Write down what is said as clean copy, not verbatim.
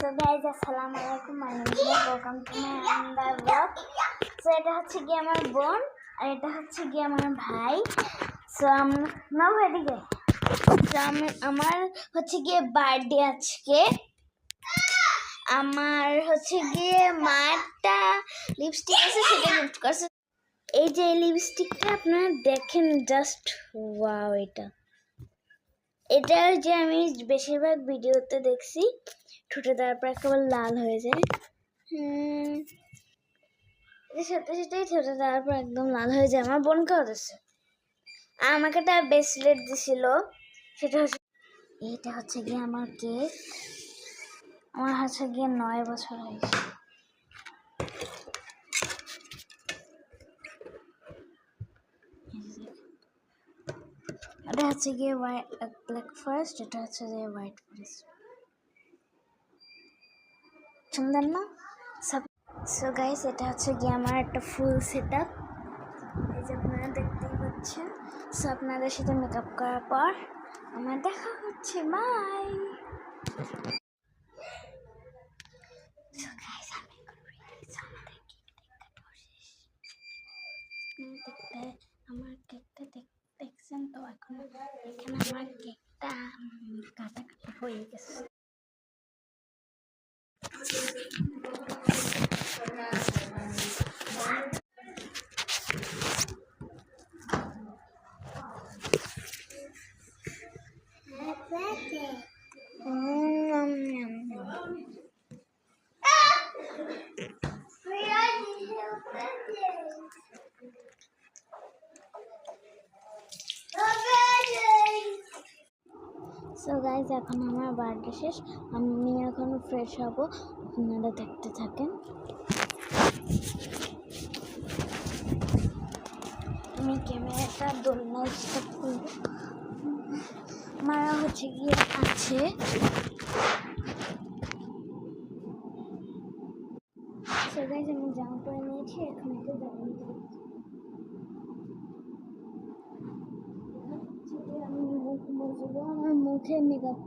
So guys, assalamu alaikum. My name is Nick. Welcome to my another vlog. So এটা হচ্ছে কি আমার বোন আর এটা হচ্ছে কি আমার ভাই। So নাও এদিকে। So আমার হচ্ছে কি বার্থডে আজকে। আমার হচ্ছে গিয়ে মাটা লিপস্টিক আছে সেটা গিফট করছে। এই যে লিপস্টিকটা আপনারা দেখেন, জাস্ট ওয়াও। এটা যে আমি বেশিরভাগ ভিডিওতে দেখছি ঠোঁটে দেওয়ার পর একেবারে লাল হয়ে যায়। সেটাই ঠোঁটে দেওয়ার পর একদম লাল হয়ে যায়। আমার বোনকেও দিচ্ছে, আমাকে একটা ব্রেসলেট দিছিল। এটা হচ্ছে গিয়ে আমার কেক। আমার হচ্ছে গিয়ে 9 বছর হয়েছে। এটা হচ্ছে গিয়ে ব্ল্যাক ফরেস্ট, এটা হচ্ছে গিয়ে হোয়াইট ফরেস্ট। সুন্দর না? সো গাইস, এটা হচ্ছে গিয়ে আমার একটা ফুল সেট আপ, এই যে আপনারা দেখতেই পাচ্ছেন। সো আপনাদের সাথে মেকআপ করার পর আমার দেখা হচ্ছে। বাই। আমার কেকটা দেখছেন তো? এখন এখানে আমার কেকটা কাটা হয়ে গেছে। সো গাইজ, এখন আমার বার্থডে শেষ। আমি এখন ফ্রেশ হব, আপনারা দেখতে থাকেন। আমি ক্যামেরাটা দোলনা স্টার্ট করব। মারা হচ্ছে গিয়ে আছে। সো গাইজ, আমি জামা পরে নিয়েছি, এখন একটু জামা নিতে আমি মুখ মুছবো। আমার মুখে মেকআপ